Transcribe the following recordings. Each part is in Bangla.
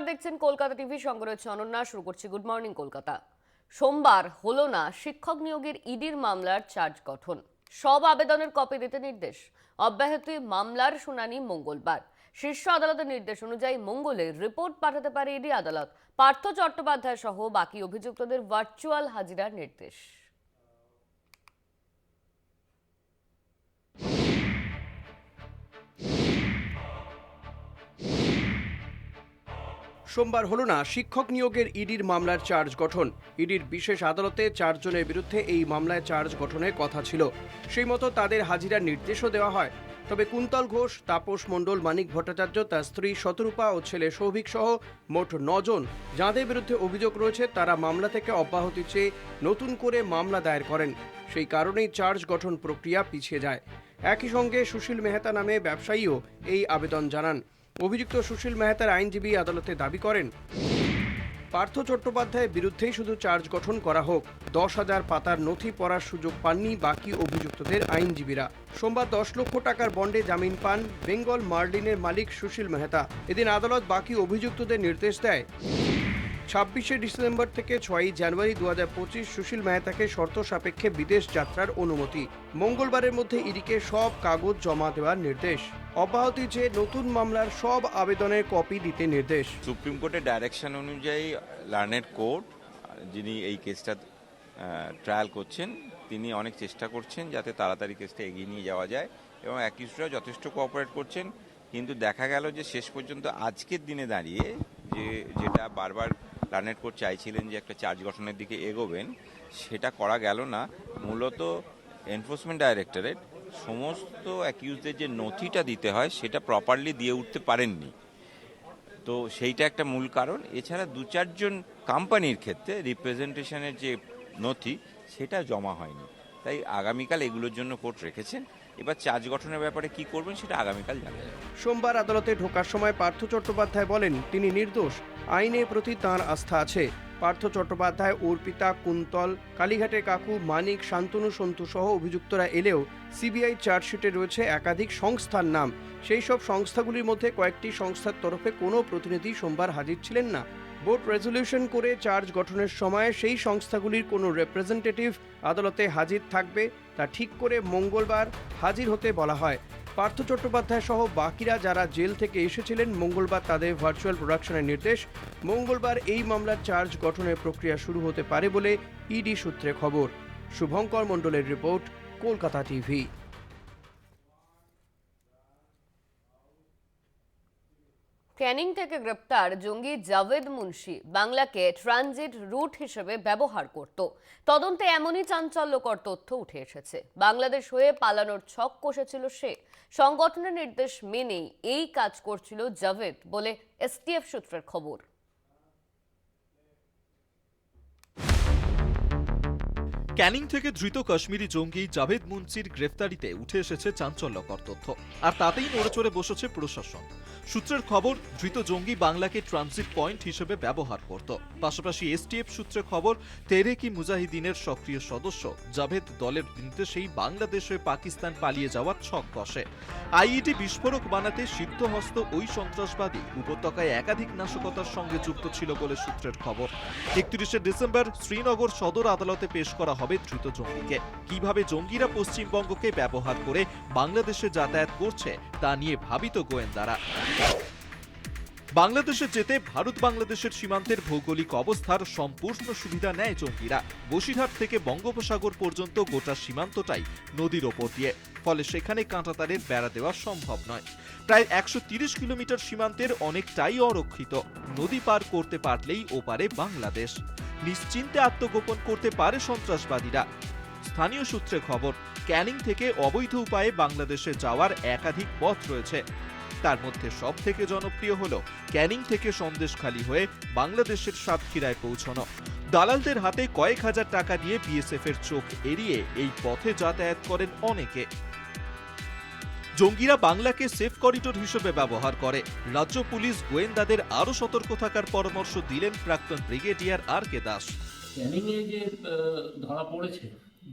দেখছেন কলকাতা টিভি, সঙ্গে রয়েছে অনন্যা। শুরু করছি গুড মর্নিং কলকাতা। সোমবার হলো না শিক্ষক নিয়োগের ইডির মামলার চার্জ গঠন, সব আবেদনের কপি দিতে নির্দেশ। অব্যাহত মামলার শুনানি মঙ্গলবার। শীর্ষ আদালতের নির্দেশ অনুযায়ী মঙ্গলের রিপোর্ট পাঠাতে পারে ইডি আদালত। পার্থ চট্টোপাধ্যায় সহ বাকি অভিযুক্তদের ভার্চুয়াল হাজিরার নির্দেশ। সোমবার হলো না শিক্ষক নিয়োগের ইডির মামলার চার্জ গঠন। ইডির বিশেষ আদালতে 4 জনের বিরুদ্ধে এই মামলায় চার্জ গঠনের কথা ছিল। সেই মতো তাদের হাজিরার নির্দেশও দেওয়া হয়। তবে কুন্তল ঘোষ, তাপস মণ্ডল, মানিক ভট্টাচার্য, তার স্ত্রী শতরূপা ও ছেলে সৌভিক সহ মোট 9 জন যাঁদের বিরুদ্ধে অভিযোগ রয়েছে তারা মামলা থেকে অব্যাহতি চেয়ে নতুন করে মামলা দায়ের করেন। সেই কারণেই চার্জ গঠন প্রক্রিয়া পিছিয়ে যায়। একই সঙ্গে সুশীল মেহতা নামে ব্যবসায়ীও এই আবেদন জানান। অভিযুক্ত সুশীল মেহতার আইনজীবী আদালতে দাবি করেন, পার্থ চট্টোপাধ্যায়ের বিরুদ্ধেই শুধু চার্জ গঠন করা হোক। 10,000 পাতার নথি পড়ার সুযোগ পাননি বাকি অভিযুক্তদের আইনজীবীরা। সোমবার 10 লক্ষ টাকার বন্ডে জামিন পান বেঙ্গল মার্লিনের মালিক সুশীল মেহতা। এদিন আদালত বাকি অভিযুক্তদের নির্দেশ দেয় 26শে ডিসেম্বর থেকে 6ই জানুয়ারি 2025 সুশীল মেহতাকে শর্ত সাপেক্ষে বিদেশ যাত্রার অনুমতি। মঙ্গলবারের মধ্যে ইডিকে সব কাগজ জমা দেওয়ার নির্দেশ। অব্যাহতি চেয়ে নতুন মামলার সব আবেদনের কপি দিতে নির্দেশ। সুপ্রিম কোর্টের ডাইরেকশন অনুযায়ী লার্নেড কোর্ট, যিনি এই কেসটা ট্রায়াল করছেন, তিনি অনেক চেষ্টা করছেন যাতে তাড়াতাড়ি কেসটা এগিয়ে নিয়ে যাওয়া যায় এবং অ্যাকিউজডরাও যথেষ্ট কোঅপারেট করছেন। কিন্তু দেখা গেল যে শেষ পর্যন্ত আজকের দিনে দাঁড়িয়ে যেটা বারবার লার্নেড কোর্ট চাইছিলেন যে একটা চার্জ গঠনের দিকে এগোবেন, সেটা করা গেল না। মূলত এনফোর্সমেন্ট ডাইরেক্টরেট সমস্ত অ্যাকিউজদের যে নথিটা দিতে হয় সেটা প্রপারলি দিয়ে উঠতে পারেননি। তো সেইটা একটা মূল কারণ। এছাড়া 2-4 জন কোম্পানির ক্ষেত্রে রিপ্রেজেন্টেশনের যে নথি সেটা জমা হয়নি। তাই আগামীকাল এগুলোর জন্য কোর্ট রেখেছেন। এবার চার্জ গঠনের ব্যাপারে কি করবেন সেটা আগামীকাল জানা যাবে। সোমবার আদালতে ঢোকার সময় পার্থ চট্টোপাধ্যায় বলেন তিনি নির্দোষ, আইনের প্রতি তাঁর আস্থা আছে। পার্থ চট্টোপাধ্যায়, অর্পিতা, কুন্তল, কালীঘাটের কাকু, মানিক, শান্তনু, সন্তু সহ অভিযুক্তরা এলেও সিবিআই চার্জশিটে রয়েছে একাধিক সংস্থার নাম। সেই সব সংস্থাগুলির মধ্যে কয়েকটি সংস্থার তরফে কোনো প্রতিনিধি সোমবার হাজির ছিলেন না। বোর্ড রেজলিউশন করে চার্জ গঠনের সময় সেই সংস্থাগুলির কোনো রিপ্রেজেন্টেটিভ আদালতে হাজির থাকবে তা ঠিক করে মঙ্গলবার হাজির হতে বলা হয়। পার্থ চট্টোপাধ্যায় সহ বাকিরা যারা জেল থেকে এসেছিলেন মঙ্গলবার তাদের ভার্চুয়াল প্রোডাকশনের নির্দেশ। মঙ্গলবার এই মামলার চার্জ গঠনের প্রক্রিয়া শুরু হতে পারে বলে ইডি সূত্রে খবর। শুভঙ্কর মণ্ডলের রিপোর্ট, কলকাতা টিভি। ক্যানিং থেকে গ্রেপ্তার জঙ্গি জাভেদ মুন্সি বাংলাকে ট্রানজিট রুট হিসেবে ব্যবহার করত। তদন্তে এমনই চাঞ্চল্যকর তথ্য উঠে এসেছে। বাংলাদেশ হয়ে পালানোর ছক কষেছিল সে। সংগঠনের নির্দেশ মেনেই এই কাজ করছিল জাভেদ বলে এসটিএফ সূত্রের খবর। ক্যানিং থেকে ধৃত কাশ্মীরি জঙ্গি জাভেদ মুন্সির গ্রেফতারিতে উঠে এসেছে চাঞ্চল্যকর তথ্য, আর তাতেই নড়েচড়ে বসেছে প্রশাসন। সূত্রের খবর, ধৃত জঙ্গি বাংলাকে ট্রানজিট পয়েন্ট হিসেবে ব্যবহার করত। পাশাপাশি এসটিএফ সূত্রে খবর, তেহরিক-ই মুজাহিদিনের সক্রিয় সদস্য জাভেদ দলের নির্দেশেই বাংলাদেশে পাকিস্তান পালিয়ে যাওয়ার ছক কষে। আইইডি বিস্ফোরক বানাতে সিদ্ধহস্ত ওই সন্ত্রাসবাদী উপত্যকায় একাধিক নাশকতার সঙ্গে যুক্ত ছিল বলে সূত্রের খবর। 31শে ডিসেম্বর শ্রীনগর সদর আদালতে পেশ করা হবে ধৃত জঙ্গিকে। কিভাবে জঙ্গিরা পশ্চিমবঙ্গকে ব্যবহার করে বাংলাদেশে যাতায়াত করছে তা নিয়ে ভাবিত গোয়েন্দারা। বাংলাদেশে যেতে ভারত বাংলাদেশের সীমান্তের ভৌগোলিক অবস্থার সম্পূর্ণ সুবিধা নেয় জঙ্গিরা। বসিরহাট থেকে বঙ্গোপসাগর পর্যন্ত গোটা সীমান্তটাই নদীর ওপর দিয়ে, ফলে সেখানে কাঁটাতারের বেড়া দেওয়া সম্ভব নয়। প্রায় 130 কিলোমিটার সীমান্তের অনেকটাই অরক্ষিত। নদী পার করতে পারলেই ওপারে বাংলাদেশ। নিশ্চিন্তে আত্মগোপন করতে পারে সন্ত্রাসবাদীরা। স্থানীয় সূত্রে খবর, ক্যানিং থেকে অবৈধ উপায়ে বাংলাদেশে যাওয়ার একাধিক পথ রয়েছে। তার মধ্যে সব থেকে জনপ্রিয় হল ক্যানিং থেকে সন্দেশখালী হয়ে বাংলাদেশের সাতক্ষীরায় পৌঁছানো। দালালদের হাতে কয়েক হাজার টাকা দিয়ে বিএসএফ এর চোখ এড়িয়ে এই পথে যাতায়াত করেন অনেকে। জঙ্গিরা বাংলাকে সেফ করিডোর হিসেবে ব্যবহার করে। রাজ্য পুলিশ গোয়েন্দাদের আরো সতর্ক থাকার পরামর্শ দিলেন প্রাক্তন ব্রিগেডিয়ার আর কে দাস। ক্যানিংয়ে যে ধরা পড়েছে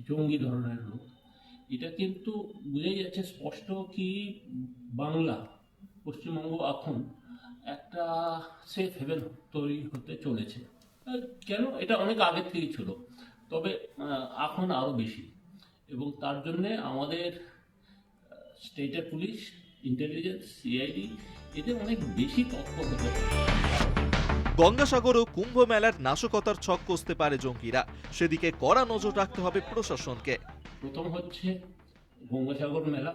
জঙ্গি ধরনের লোক, এটা কিন্তু বুঝে যাচ্ছে স্পষ্ট কি বাংলা, পশ্চিমবঙ্গ এখন একটা সেফ হেভেন তৈরি হতে চলেছে। কেন, এটা অনেক আগের থেকেই ছিল, তবে এখন আরও বেশি, এবং তার জন্যে আমাদের স্টেটের পুলিশ, ইন্টেলিজেন্স, সিআইডি এদের অনেক বেশি তৎপর হতে হবে। গঙ্গাসাগর ও কুম্ভ মেলার নাশকতার ছক কষতে পারে জঙ্গিরা, সেদিকে কড়া নজর রাখতে হবে প্রশাসনকে। প্রথম হচ্ছে গঙ্গাসাগর মেলা,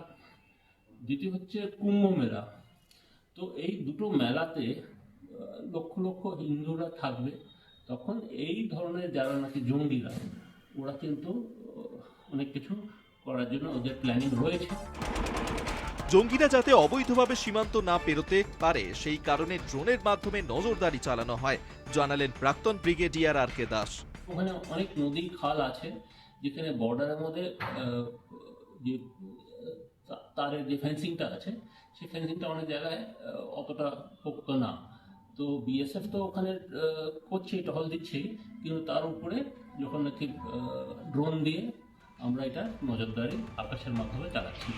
দ্বিতীয় হচ্ছে কুম্ভ মেলা। তো এই দুটো মেলাতে লক্ষ লক্ষ হিন্দুরা থাকবে, তখন এই ধরনের যারা নাকি জঙ্গিরা, ওরা কিন্তু অনেক কিছু করার জন্য ওদের প্ল্যানিং রয়েছে। জঙ্গিরা যাতে অবৈধভাবে সীমান্ত না পেরোতে পারে সেই কারণে ড্রোনের মাধ্যমে নজরদারি চালানো হয়, জানালেন প্রাক্তন ব্রিগেডিয়ার আর কে দাস। ওখানে অনেক নদী খাল আছে যেখানে বর্ডারের মধ্যে যে তারের যে ফেন্সিংটা আছে, সেই ফেন্সিংটা অনেক জায়গায় অতটা পোক্ত না। তো বিএসএফ তো ওখানে করছে, টহল দিচ্ছে, কিন্তু তার উপরে যখন নাকি ড্রোন দিয়ে আমরা এটা নজরদারি আকাশের মাধ্যমে চালাচ্ছি।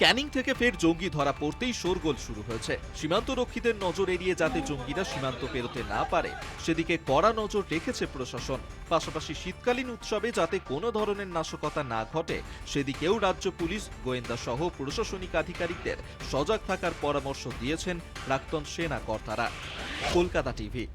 ক্যানিং থেকে ফের জঙ্গি ধরা পড়তেই শোরগোল শুরু হয়েছে। সীমান্ত রক্ষীদের নজর এড়িয়ে যাতে জঙ্গিরা সীমান্ত পেরোতে না পারে সেদিকে কড়া নজর রেখেছে প্রশাসন। পাশাপাশি শীতকালীন উৎসবে যাতে কোনো ধরনের নাশকতা না ঘটে সেদিকেও রাজ্য পুলিশ, গোয়েন্দা সহ প্রশাসনিক আধিকারিকদের সজাগ থাকার পরামর্শ দিয়েছেন প্রাক্তন সেনা কর্তারা। কলকাতা টিভি।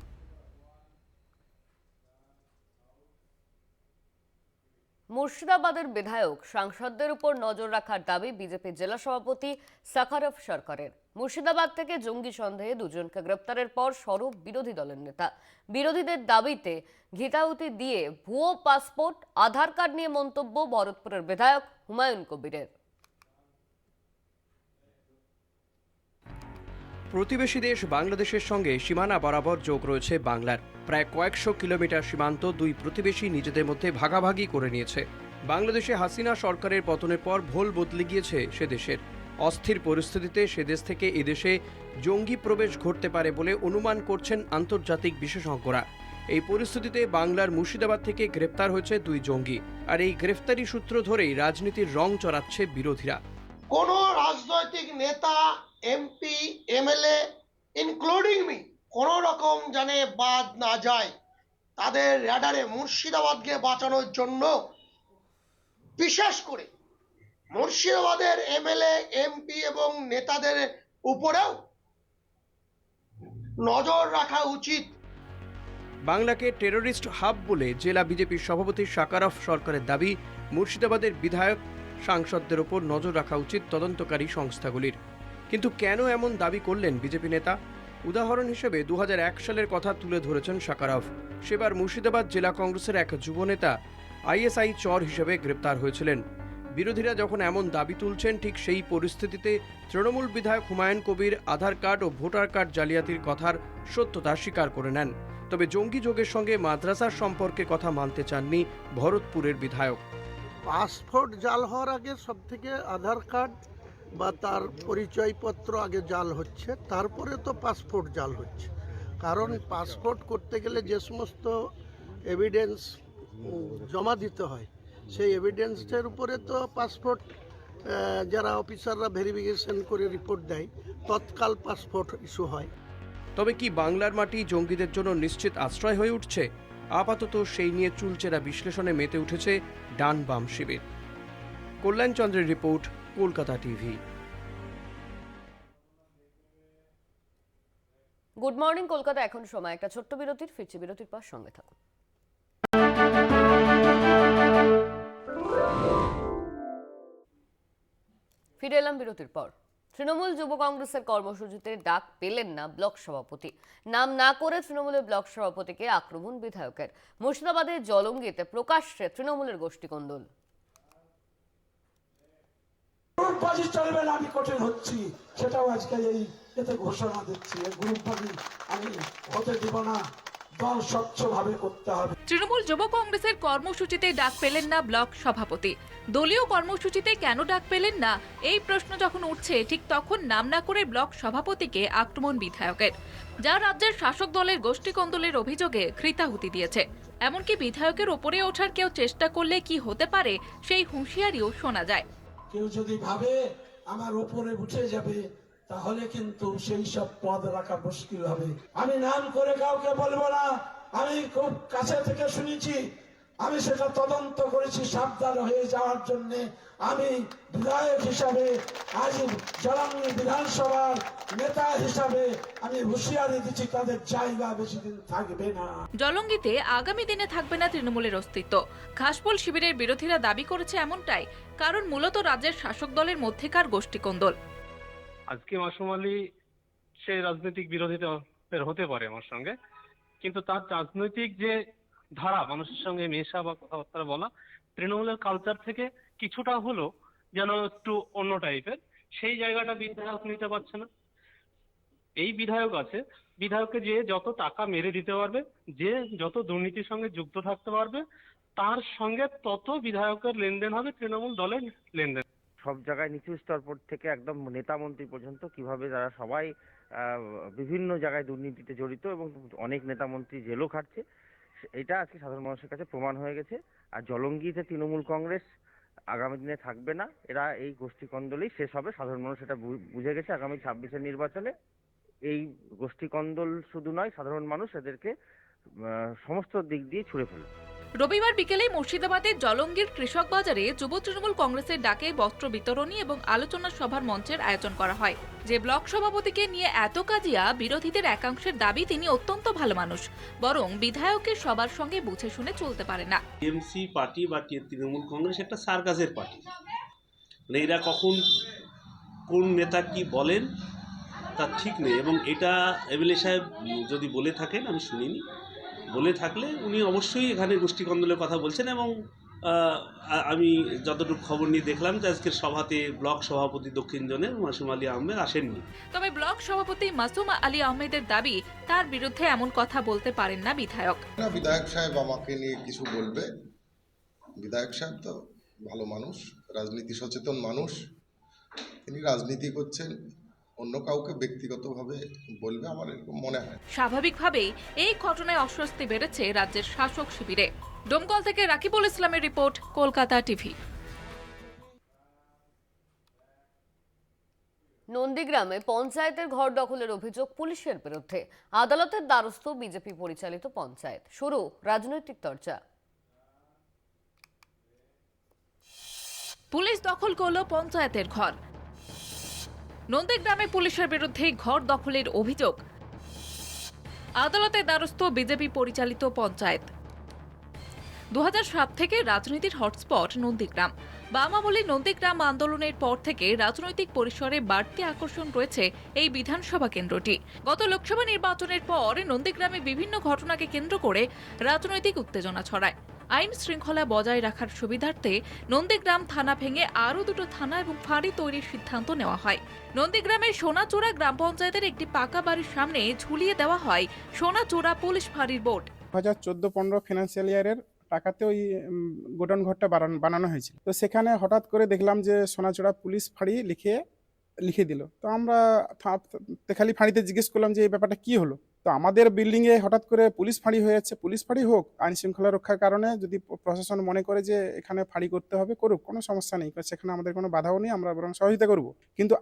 মুর্শিদাবাদের বিধায়ক সাংসদদের উপর নজর রাখার দাবি বিজেপি জেলা সভাপতি সাখারফ সরকারের। মুর্শিদাবাদ থেকে জঙ্গি সন্দেহে দুজনকে গ্রেপ্তারের পর সরব বিরোধী দলের নেতা। বিরোধীদের দাবিতে ঘিতাহুতি দিয়ে ভুয়ো পাসপোর্ট, আধার কার্ড নিয়ে মন্তব্য ভরতপুরের বিধায়ক হুমায়ুন কবিরের। প্রতিবেশী দেশ বাংলাদেশের সঙ্গে সীমানা বরাবর যোগ রয়েছে বাংলার। প্রায় কয়েকশো কিলোমিটার সীমান্ত দুই প্রতিবেশী নিজেদের মধ্যে ভাগাভাগি করে নিয়েছে। বাংলাদেশে হাসিনা সরকারের পতনের পর ভোল বদলে গিয়েছে সে দেশের। অস্থির পরিস্থিতিতে সে দেশ থেকে এদেশে জঙ্গি প্রবেশ ঘটতে পারে বলে অনুমান করছেন আন্তর্জাতিক বিশেষজ্ঞরা। এই পরিস্থিতিতে বাংলার মুর্শিদাবাদ থেকে গ্রেপ্তার হয়েছে দুই জঙ্গি, আর এই গ্রেফতারি সূত্র ধরেই রাজনীতির রং চড়াচ্ছে বিরোধীরা। কোন রাজনৈতিক নেতা, এমপি, এমএলএ ইনক্লুডিং মি কোন রকম জানে বাদ না যায়, তাদের র্যাডারে মুর্শিদাবাদকে বাঁচানোর জন্য বিশেষ করে মুর্শিদাবাদের এমএলএ, এমপি এবং নেতাদের উপরেও নজর রাখা উচিত। বাংলাকে টেররিস্ট হাব বলে জেলা বিজেপির সভাপতি সাখারফ সরকারের দাবি, মুর্শিদাবাদের বিধায়ক সাংসদদের ওপর নজর রাখা উচিত তদন্তকারী সংস্থাগুলির। কিন্তু কেন এমন দাবি করলেন বিজেপি নেতা? উদাহরণ হিসেবে 2001 সালের কথা তুলে ধরেছেন সাখারফ। সেবার মুর্শিদাবাদ জেলা কংগ্রেসের এক যুবনেতা আইএসআই চর হিসেবে গ্রেপ্তার হয়েছিলেন। বিরোধীরা যখন এমন দাবি তুলছেন, ঠিক সেই পরিস্থিতিতে তৃণমূল বিধায়ক হুমায়ুন কবির আধার কার্ড ও ভোটার কার্ড জালিয়াতির কথার সত্যতা স্বীকার করে নেন। তবে জঙ্গি যোগের সঙ্গে মাদ্রাসার সম্পর্কে কথা মানতে চাননি ভরতপুরের বিধায়ক। পাসপোর্ট জাল হওয়ার আগে সব থেকে আধার কার্ড বা তার পরিচয়পত্র আগে জাল হচ্ছে, তারপরে তো পাসপোর্ট জাল হচ্ছে। কারণ পাসপোর্ট করতে গেলে যে সমস্ত এভিডেন্স জমা দিতে হয়, সেই এভিডেন্সের উপরে তো পাসপোর্ট যারা অফিসাররা ভেরিফিকেশন করে রিপোর্ট দেয়, তৎকাল পাসপোর্ট ইস্যু হয়। তবে কি বাংলার মাটি জঙ্গিদের জন্য নিশ্চিত আশ্রয় হয়ে উঠছে? আপাতত সেই নিয়ে চুলচেরা বিশ্লেষণে মেতে উঠেছে ডান বাম শিবির। কল্যাণ চন্দ্রের report, Kolkata TV. Good morning Kolkata. এখন সময় একটা ছোট্ট বিরতির। ফিরছি বিরতির পর, সঙ্গে থাকুন। ফিরে এলাম বিরতির পর। তৃণমূল যুব কংগ্রেসের কর্মসূচিতে ডাক পেলেন না ব্লক সভাপতি। নাম না করে তৃণমূলের ব্লক সভাপতিকে আক্রমণ বিধায়কের। মুর্শিদাবাদের জলঙ্গিতে প্রকাশ্যে তৃণমূলের গোষ্ঠীকন্দল। গ্রুপবাজি চলবে না, আমি কঠিন হচ্ছি, সেটাও আজকে এই এতে ঘোষণা দিচ্ছি। গ্রুপবাজি আমি হতে দেব না, দল স্বচ্ছভাবে করতে হবে। তৃণমূল যুব কংগ্রেসের কর্মসূচিতে ডাক পেলেন না ব্লক সভাপতি। দলীয় কর্মসূচিতে কেন ডাক পেলেন না, এই প্রশ্ন যখন উঠছে, ঠিক তখন নাম না করে ব্লক সভাপতিকে আক্রমণ বিধায়কের, যা রাজ্যের শাসক দলের গোষ্ঠীকন্দলের অভিযোগে ঘৃতাহুতি দিয়েছে। এমনকি বিধায়কের ওপরে ওঠার কেউ চেষ্টা করলে কি হতে পারে সেই হুঁশিয়ারিও শোনা যায়। কেউ যদি ভাবে আমার ওপরে উঠে যাবে, তাহলে কিন্তু সেই সব পদ রাখা মুশকিল হবে। আমি নাম করে কাউকে বলবো না, আমি খুব কাছে থেকে শুনেছি, আমি সেটা তদন্ত করেছি সাবধান হয়ে যাওয়ার জন্য। আমি বিধায়ক হিসাবে, আজ জলাঙ্গি বিধানসভার নেতা হিসাবে আমি হুঁশিয়ারি দিচ্ছি, তাদের জায়গা বেশি দিন থাকবে না। জলঙ্গিতে আগামী দিনে থাকবে না তৃণমূলের অস্তিত্ব। ঘাসফুল শিবিরের বিরোধীরা দাবি করেছে এমনটাই, কারণ মূলত রাজ্যের শাসক দলের মধ্যেকার গোষ্ঠীকোন্দল। আজকে মাসুম আলী সে রাজনৈতিক বিরোধিতা হতে পারে আমার সঙ্গে, কিন্তু তার রাজনৈতিক যে ধারা, মানুষের সঙ্গে মেশা বা কথাবার্তা বলা, তৃণমূলের কালচার থেকে কিছুটা হলো যেন একটু অন্য টাইপের, সেই জায়গাটা বিধায়ক নিতে পারছে না। এই বিধায়ক আছে, বিধায়ককে যে যত টাকা মেরে দিতে পারবে, যে যত দুর্নীতির সঙ্গে যুক্ত থাকতে পারবে, তার সঙ্গে তত বিধায়কের লেনদেন হবে, তৃণমূল দলের লেনদেন। সব জায়গায় নিচু স্তর থেকে একদম নেতা মন্ত্রী পর্যন্ত কিভাবে যারা সবাই বিভিন্ন জায়গায় দুর্নীতিতে জড়িত এবং অনেক নেতা মন্ত্রী জেলও খাটছে, এটা আজকে সাধারণ মানুষের কাছে প্রমাণ হয়ে গেছে। আর জলঙ্গিতে তৃণমূল কংগ্রেস আগামী দিনে থাকবে না, এরা এই গোষ্ঠী কন্দলেই শেষ হবে। সাধারণ মানুষ এটা বুঝে গেছে। আগামী 26-এর নির্বাচনে এই গোষ্ঠী কন্দল শুধু নয়, সাধারণ মানুষ এদেরকে সমস্ত দিক দিয়ে ছুঁড়ে ফেলবে। রবিবার বিকেলে মুর্শিদাবাদের জলঙ্গির কৃষক বাজারে যুব তৃণমূল কংগ্রেসের ডাকে বস্ত্র বিতরণী এবং আলোচনা সভার মঞ্চের আয়োজন করা হয়। যে ব্লক সভাপতিকে নিয়ে এত কাজিয়া, বিরোধীদের একাংশের দাবি তিনি অত্যন্ত ভালো মানুষ, বরং বিধায়কের সবার সঙ্গে বুঝে শুনে চলতে পারে না। টিএমসি পার্টি বা তৃণমূল কংগ্রেস একটা সার্কাসের পার্টি, মানে এরা কখন কোন নেতা কি বলেন তার ঠিক নেই। এবং এটা এমএলএ সাহেব যদি বলে থাকেন, আমি শুনিনি, বলে থাকলে উনি অবশ্যই এখানে গোষ্ঠী কন্দলের কথা বলছেন। এবং আমি যতটুকু খবর নিয়ে দেখলাম যে আজকের সভাতে ব্লক সভাপতি দক্ষিণ জোনের মাসুম আলী আহমেদ আসেননি। তবে ব্লক সভাপতি মাসুম আলী আহমেদের দাবি, তার বিরুদ্ধে এমন কথা বলতে পারেন না বিধায়ক। বিধায়ক সাহেব আমাকে নিয়ে কিছু বলবে, বিধায়ক সাহেব তো ভালো মানুষ, রাজনীতি সচেতন মানুষ, তিনি রাজনীতি করছেন, অন্য কাউকে ব্যক্তিগতভাবে বলবে আমার এরকম মনে হয়। স্বাভাবিকভাবেই এই ঘটনায় অস্বস্তি বেড়েছে রাজ্যের শাসক শিবিরে। ডোমকল থেকে রাকিবুল ইসলামের রিপোর্ট, কলকাতা টিভি। নন্দীগ্রামে পঞ্চায়েতের ঘর দখলের অভিযোগ পুলিশের বিরুদ্ধে। আদালতের দ্বারস্থ বিজেপি পরিচালিত পঞ্চায়েত, শুরু রাজনৈতিক চর্চা। পুলিশ দখল করল পঞ্চায়েতের ঘর। নন্দীগ্রামে পুলিশের বিরুদ্ধে ঘর দখলের অভিযোগ। আদালতের দ্বারস্থ বিজেপি পরিচালিত পঞ্চায়েত। 2007 থেকে রাজনীতির হটস্পট নন্দীগ্রাম। বাম আমলে নন্দীগ্রাম আন্দোলনের পর থেকে রাজনৈতিক পরিসরে বাড়তি আকর্ষণ রয়েছে এই বিধানসভা কেন্দ্রটি। গত লোকসভা নির্বাচনের পর নন্দীগ্রামে বিভিন্ন ঘটনাকে কেন্দ্র করে রাজনৈতিক উত্তেজনা ছড়ায়। আইন শৃঙ্খলা বজায় রাখার সুবিধার্থে নন্দীগ্রাম থানা ভেঙে আরও 2টো থানা এবং ফাঁড়ি তৈরির সিদ্ধান্ত নেওয়া হয়। নন্দীগ্রামের সোনাচোরা গ্রাম পঞ্চায়েতের একটি পাকা বাড়ির সামনে ঝুলিয়ে দেওয়া হয় সোনাচোরা পুলিশ ফাঁড়ির বোর্ড। 2014-15 ফিনান্সিয়াল ইয়ারের টাকাতে ওই গোডাউন ঘরটা বানানো হয়েছিল। তো সেখানে হঠাৎ করে দেখলাম যে সোনাচোরা পুলিশ ফাঁড়ি লিখে দিল। তো আমরা খালি ফাঁড়িতে জিজ্ঞেস করলাম যে এই ব্যাপারটা কি হলো। তো আমাদের বিল্ডিংয়ে হঠাৎ করে পুলিশ ফাঁড়ি হয়েছে। পুলিশ ফাঁড়ি হোক, আইন শৃঙ্খলা রক্ষার কারণে যদি প্রশাসন মনে করে যে এখানে ফাঁড়ি করতে হবে, করুক, কোনো সমস্যা নেই, সেখানে আমাদের কোনো বাধাও নেই, আমরা বরং সহযোগিতা করব। কিন্তু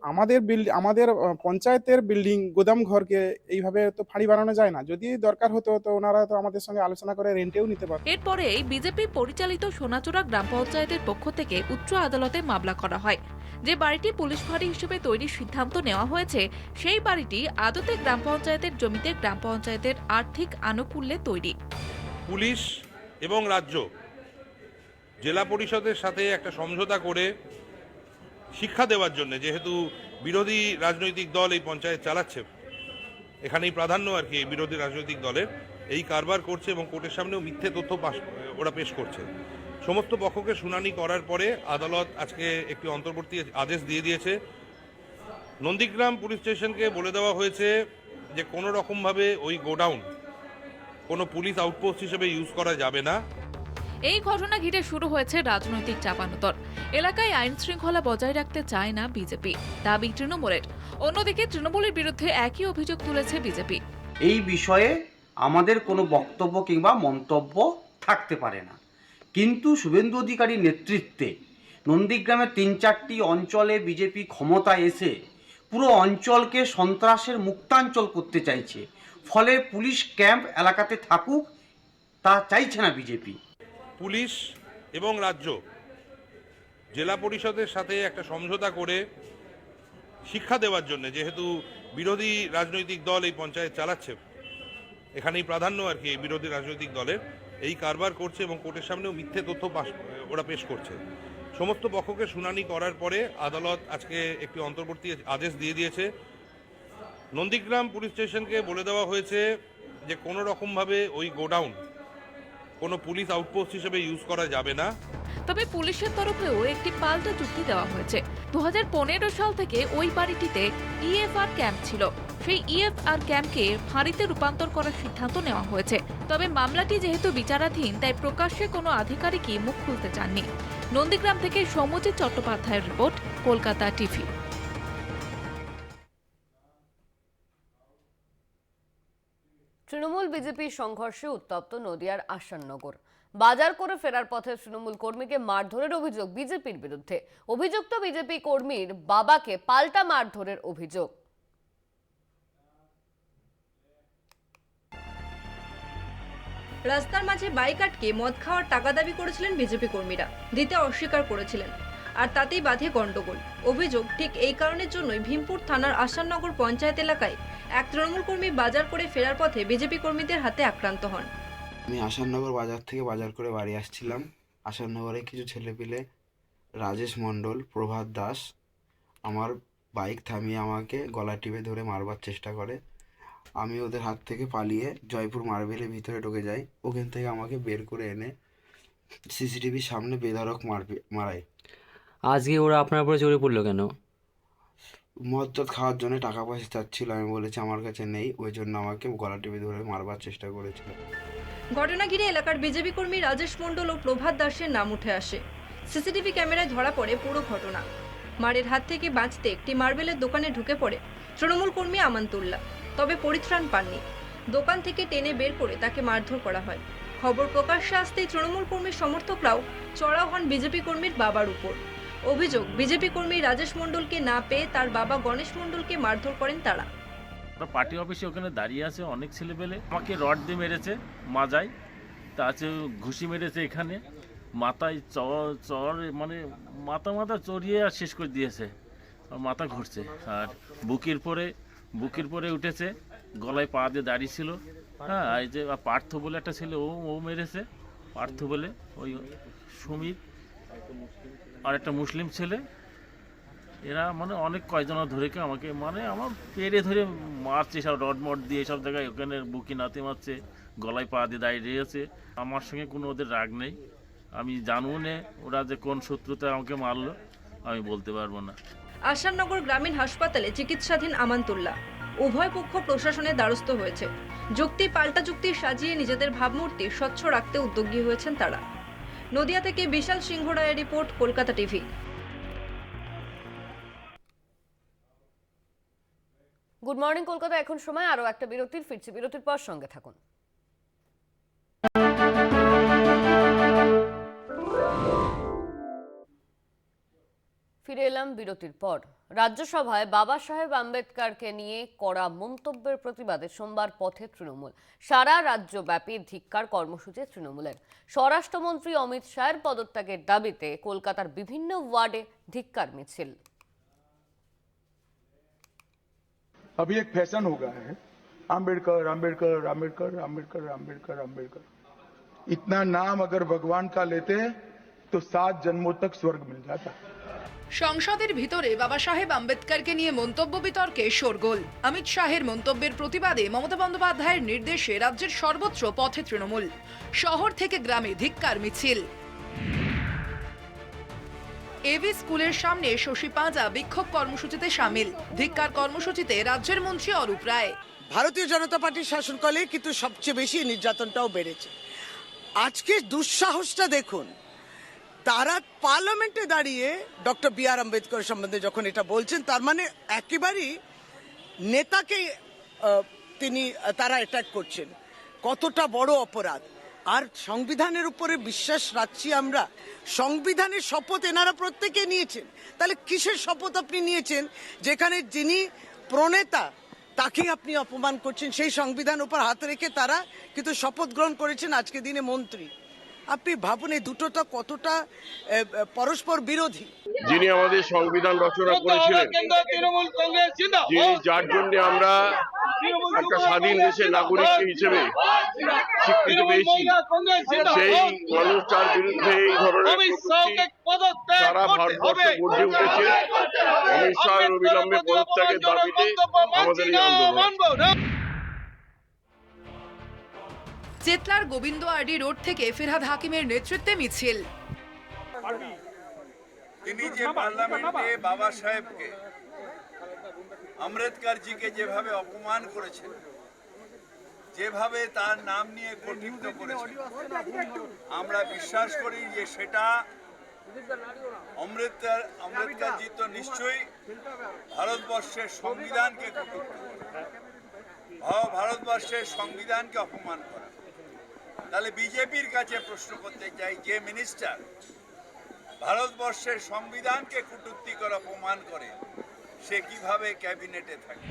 আমাদের পঞ্চায়েতের বিল্ডিং গোদাম ঘরকে এইভাবে তো ফাঁড়ি বানানো যায় না। যদি দরকার হতো তো ওনারা তো আমাদের সঙ্গে আলোচনা করে রেন্টেও নিতে পারত। এরপরে বিজেপি পরিচালিত সোনাচোরা গ্রাম পঞ্চায়েতের পক্ষ থেকে উচ্চ আদালতে মামলা করা হয়। যে বাড়িটি পুলিশ ফাঁড়ি হিসেবে তৈরির সিদ্ধান্ত নেওয়া হয়েছে, সেই বাড়িটি আদতে গ্রাম পঞ্চায়েতের জমিতে গ্রাম পঞ্চায়েতের আর্থিক আনুকূল্যে তৈরি। পুলিশ এবং রাজ্য জেলা পরিষদের সাথে একটা সমঝোতা করে শিক্ষা দেওয়ার জন্য, যেহেতু বিরোধী রাজনৈতিক দল এই পঞ্চায়েত চালাচ্ছে, এখানেই প্রাধান্য আর কি বিরোধী রাজনৈতিক দলের, এই কারবার করছে এবং কোর্টের সামনেও মিথ্যে তথ্য ওরা পেশ করছে। সমস্ত পক্ষকে শুনানি করার পরে আদালত আজকে একটি অন্তর্বর্তী আদেশ দিয়ে দিয়েছে। নন্দীগ্রাম পুলিশ স্টেশনকে বলে দেওয়া হয়েছে যে কোনো রকমভাবে ওই গোডাউন কোনো পুলিশ আউটপোস্ট হিসেবে ইউজ করা যাবে না। এই ঘটনা ঘিরে শুরু হয়েছে রাজনৈতিক চাপানোতর। এলাকায় আইন শৃঙ্খলা বজায় রাখতে চায় না বিজেপি, দাবি তৃণমূলের। অন্যদিকে তৃণমূলের বিরুদ্ধে একই অভিযোগ তুলেছে বিজেপি। এই বিষয়ে আমাদের কোনো বক্তব্য কিংবা মন্তব্য থাকতে পারে না, কিন্তু শুভেন্দু অধিকারীর নেতৃত্বে নন্দীগ্রামের 3-4টি অঞ্চলে বিজেপি ক্ষমতায় এসে পুরো অঞ্চলকে সন্ত্রাসের মুক্তাঞ্চল করতে চাইছে। ফলে পুলিশ ক্যাম্প এলাকাতে থাকুক তা চাইছে না বিজেপি। পুলিশ এবং রাজ্য জেলা পরিষদের সাথে একটা সমঝোতা করে শিক্ষা দেওয়ার জন্য, যেহেতু বিরোধী রাজনৈতিক দল এই পঞ্চায়েত চালাচ্ছে, এখানেই প্রাধান্য আর কি এই বিরোধী রাজনৈতিক দলের, এই কারবার করছে এবং কোর্টের সামনেও মিথ্যে তথ্য ওরা পেশ করছে। সমস্ত পক্ষকে শুনানি করার পরে আদালত আজকে একটি অন্তর্বর্তী আদেশ দিয়ে দিয়েছে। নন্দীগ্রাম পুলিশ স্টেশনকে বলে দেওয়া হয়েছে যে কোনো রকমভাবে ওই গোডাউন কোনো পুলিশ আউটপোস্ট হিসেবে ইউজ করা যাবে না। তবে পুলিশের তরফেও একটি পাল্টা যুক্তি দেওয়া হয়েছে। 2015 সাল থেকে ওই বাড়িটিতে ইএফআর ক্যাম্প ছিল। সেই ইএফআর ক্যাম্পকে ফাঁড়িতে রূপান্তর করার সিদ্ধান্ত নেওয়া হয়েছে। তবে মামলাটি যেহেতু বিচারাধীন, তাই প্রকাশ্যে কোনো আধিকারিকই মুখ খুলতে চাননি। নন্দীগ্রাম থেকে সৌম্যজিৎ চট্টোপাধ্যায়ের report, Kolkata TV. Trinamool BJP সংঘর্ষে উত্তপ্ত নদিয়ার আসাননগর। বাজার করে ফেরার পথে তৃণমূল কর্মীকে মারধরের অভিযোগ বিজেপির বিরুদ্ধে। অভিযুক্ত বিজেপি কর্মীর বাবাকে পাল্টা মারধরের অভিযোগ। রাস্তার মাঝে বাইক আটকে মদ খাওয়ার টাকা দাবি করেছিলেন বিজেপি কর্মীরা, দিতে অস্বীকার করেছিলেন, আর তাতেই বাধে গন্ডগোল। অভিযোগ, ঠিক এই কারণের জন্যই ভীমপুর থানার আসাননগর পঞ্চায়েত এলাকায় এক তৃণমূল কর্মী বাজার করে ফেরার পথে বিজেপি কর্মীদের হাতে আক্রান্ত হন। আমি আসাননগর বাজার থেকে বাজার করে বাড়ি আসছিলাম। আসাননগরে কিছু ছেলেপিলে, রাজেশ মণ্ডল, প্রভাত দাস, আমার বাইক থামিয়ে আমাকে গলা টিপে ধরে মারবার চেষ্টা করে। আমি ওদের হাত থেকে পালিয়ে জয়পুর মার্বেলের ভিতরে ঢুকে যাই। ওখান থেকে আমাকে বের করে এনে সিসিটিভির সামনে বেধড়ক মারায়। আজকে ওরা আপনার উপরে চড়ে পড়লো কেন? মদ টদ খাওয়ার জন্য টাকা পয়সা চাচ্ছিল। আমি বলেছি আমার কাছে নেই, ওই জন্য আমাকে গলা টিপে ধরে মারবার চেষ্টা করেছিল। ঘটনা ঘিরে এলাকার বিজেপি কর্মী রাজেশ মণ্ডল ও প্রভাত দাসের নাম উঠে আসে। সিসিটিভি ক্যামেরায় ধরা পড়ে পুরো ঘটনা। মারের হাত থেকে বাঁচতে একটি মার্বেলের দোকানে ঢুকে পড়ে তৃণমূল কর্মী আমানতুল্লাহ, তবে পরিত্রাণ পাননি। দোকান থেকে টেনে বের করে তাকে মারধর করা হয়। খবর প্রকাশ্যে আসতেই তৃণমূল কর্মীর সমর্থকরাও চড়াও হন বিজেপি কর্মীর বাবার উপর। অভিযোগ, বিজেপি কর্মী রাজেশ মণ্ডলকে না পেয়ে তার বাবা গণেশ মণ্ডলকে মারধর করেন তারা। পার্টি অফিসে ওখানে দাঁড়িয়ে আছে অনেক ছেলেপেলে, আমাকে রড দিয়ে মেরেছে মাজায়, তা আছে ঘুষি মেরেছে এখানে মাথায়, চর মানে মাথা চড়িয়ে আর শেষ করে দিয়েছে, মাথা ঘুরছে। আর বুকের পরে উঠেছে, গলায় পা দিয়ে দাঁড়িয়ে ছিল। হ্যাঁ, এই যে পার্থ বলে একটা ছেলে, ও মেরেছে, পার্থ বলে, ওই সুমিত আর একটা মুসলিম ছেলে। এরা মানে অনেক কয়জন ধরে আমাকে মানে আমার পেরে ধরে মারছে, সব রড মড দিয়ে সব জায়গায়, ওখানে বুকি নাতে মারছে, গলায় পা দিয়ে দাঁড়িয়ে রয়েছে। আমার সঙ্গে কোনো ওদের রাগ নেই, আমি জানবো না ওরা যে কোন শত্রুতে আমাকে মারলো, আমি বলতে পারবো না। আসাননগর গ্রামীণ হাসপাতালে চিকিৎসাধীন আমানতুল্লাহ। উভয় পক্ষ প্রশাসনের দ্বারস্থ হয়েছে। যুক্তি পাল্টা যুক্তি সাজিয়ে নিজেদের ভাবমূর্তি স্বচ্ছ রাখতে উদ্যোগী হয়েছেন তারা। নদিয়া থেকে বিশাল সিংহ রায়ের report, Kolkata TV. Good morning Kolkata. এখন সময় আরো একটা বিরতির, ফিরছি বিরতির পর সঙ্গে থাকুন। ফিরে এলাম বিরতির পর। রাজ্যসভায় বাবা সাহেব আম্বেদকরকে নিয়ে করা মন্তব্যের প্রতিবাদে সোমবার পথে তৃণমূল। সারা রাজ্যব্যাপী ধিক্কার কর্মসূচি তৃণমূলের। স্বরাষ্ট্রমন্ত্রী অমিত শাহের পদত্যাগের দাবিতে কলকাতার বিভিন্ন ওয়ার্ডে ধিক্কার মিছিল। अभी एक फैशन हो गया है, आम्बेडकर आम्बेडकर आम्बेडकर आम्बेडकर आम्बेडकर आम्बेडकर। इतना नाम अगर भगवान का लेते तो 7 जन्मों तक स्वर्ग मिल जाता। সংসদের ভিতরে বাবা সাহেব আম্বেদকরকে নিয়ে মন্তব্য বিতর্কে শোরগোল। অমিত শাহের মন্তব্যের প্রতিবাদে মমতা বন্দ্যোপাধ্যায়ের নির্দেশে রাজ্যের সর্বত্র পথে তৃণমূল। শহর থেকে গ্রামে ধিক্কার মিছিল। এভি স্কুলের সামনে শশী পাঁজা বিক্ষোভ কর্মসূচিতে সামিল। ধিক্কার কর্মসূচিতে রাজ্যের মন্ত্রী অরূপ রায়। ভারতীয় জনতা পার্টির শাসনকালে কিন্তু সবচেয়ে বেশি নির্যাতনটাও বেড়েছে। আজকে দুঃসাহসটা দেখুন, তারা পার্লামেন্টে দাঁড়িয়ে ডক্টর বি আর আম্বেদকর সম্বন্ধে যখন এটা বলছেন, তার মানে একেবারেই নেতাকে তারা অ্যাটাক করছেন। কতটা বড় অপরাধ। আর সংবিধানের উপরে বিশ্বাস রাখছি আমরা। সংবিধানের শপথ এনারা প্রত্যেকে নিয়েছেন, তাহলে কিসের শপথ আপনি নিয়েছেন যেখানে যিনি প্রণেতা তাকে আপনি অপমান করছেন? সেই সংবিধান উপর হাত রেখে তারা কিন্তু শপথ গ্রহণ করেছেন আজকে দিনে মন্ত্রী। আপনি ভাবুন এই দুটোটা কতটা পরস্পর বিরোধী। যিনি আমাদের সংবিধান রচনা করেছিলেন, যিনি যার জন্য আমরা একটা স্বাধীন দেশের নাগরিক হিসেবে স্বীকৃতি পেয়েছি, সেই মানুষটার বিরুদ্ধে এই ধরনের সারা ভারতবর্ষে গর্জে উঠেছে। অমিত শাহের অবিলম্বে পদত্যাগের দাবিতে আমাদের এই আন্দোলন। চেতলার গোবিন্দ আরডি রোড থেকে ফিরহাদ হাকিমের নেতৃত্বে মিছিল। তিনি যে পার্লামেন্টে বাবা সাহেবকে, আম্বেদকর জিকে যেভাবে অপমান করেছেন, যেভাবে তার নাম নিয়ে কটূক্ত করেছেন, আমরা বিশ্বাস করি যে সেটা আম্বেদকর জি তো নিশ্চয়ই ভারতবর্ষের সংবিধানকে কটূক্ত করেন, ভারতবর্ষের সংবিধানকে অপমান করা। তাহলে বিজেপির কাছে প্রশ্ন করতে চাই, যে মিনিস্টার ভারতবর্ষের সংবিধানকে কটূক্তি করে অপমান করে, সে কিভাবে ক্যাবিনেটে থাকে?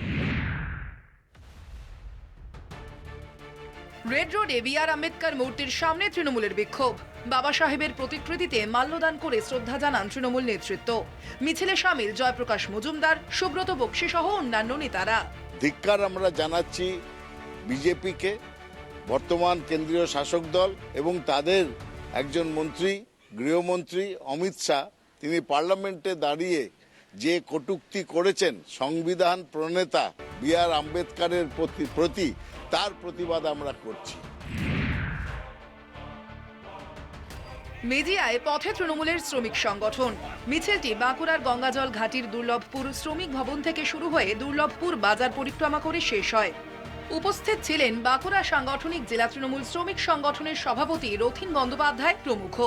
রেড রোডে বি.আর. আম্বেদকর মূর্তির সামনে তৃণমূলের বিক্ষোভ। বাবা সাহেবের প্রতিকৃতিতে মাল্যদান করে শ্রদ্ধা জানান তৃণমূল নেতৃত্ব। মিছিলে সামিল জয়প্রকাশ মজুমদার, সুব্রত বক্সি সহ অন্যান্য নেতারা। ধিক্কার আমরা জানাচ্ছি বিজেপিকে, বর্তমান কেন্দ্রীয় শাসক দল এবং তাদের একজন মন্ত্রী, গৃহমন্ত্রী অমিত শাহ, তিনি পার্লামেন্টে দাঁড়িয়ে যে কটূক্তি করেছেন সংবিধান প্রণেতা বি.আর. আম্বেদকরের প্রতি, তার প্রতিবাদ আমরা করছি। মেজিয়ায় পথে তৃণমূলের শ্রমিক সংগঠন। মিছিলটি বাঁকুড়ার গঙ্গাজল ঘাটির দুর্লভপুর শ্রমিক ভবন থেকে শুরু হয়ে দুর্লভপুর বাজার পরিক্রমা করে শেষ হয়। উপস্থিত ছিলেন বাঁকুড়া সাংগঠনিক জেলা তৃণমূল শ্রমিক সংগঠনের সভাপতি রথীন বন্দ্যোপাধ্যায় প্রমুখ।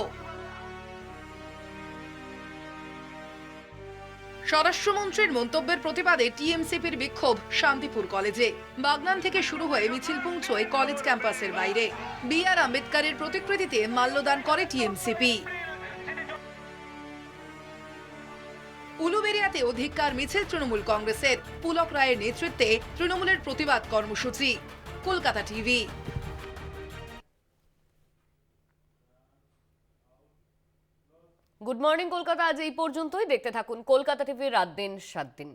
স্বরাষ্ট্রমন্ত্রীর মন্তব্যের প্রতিবাদে টিএমসিপির বিক্ষোভ শান্তিপুর কলেজে। বাগনান থেকে শুরু হয়ে মিছিল পৌঁছয় কলেজ ক্যাম্পাসের বাইরে। বি.আর. আম্বেদকরের প্রতিকৃতিতে মাল্যদান করে টিএমসিপি। উলুবেড়িয়াতে অধিকার মিছিল তৃণমূল কংগ্রেসের। পুলক রায়ের নেতৃত্বে তৃণমূলের প্রতিবাদ কর্মসূচি। Kolkata TV. Good morning Kolkata আজ এই পর্যন্তই। দেখতে থাকুন কলকাতা টিভির রাত দিন 7 দিন।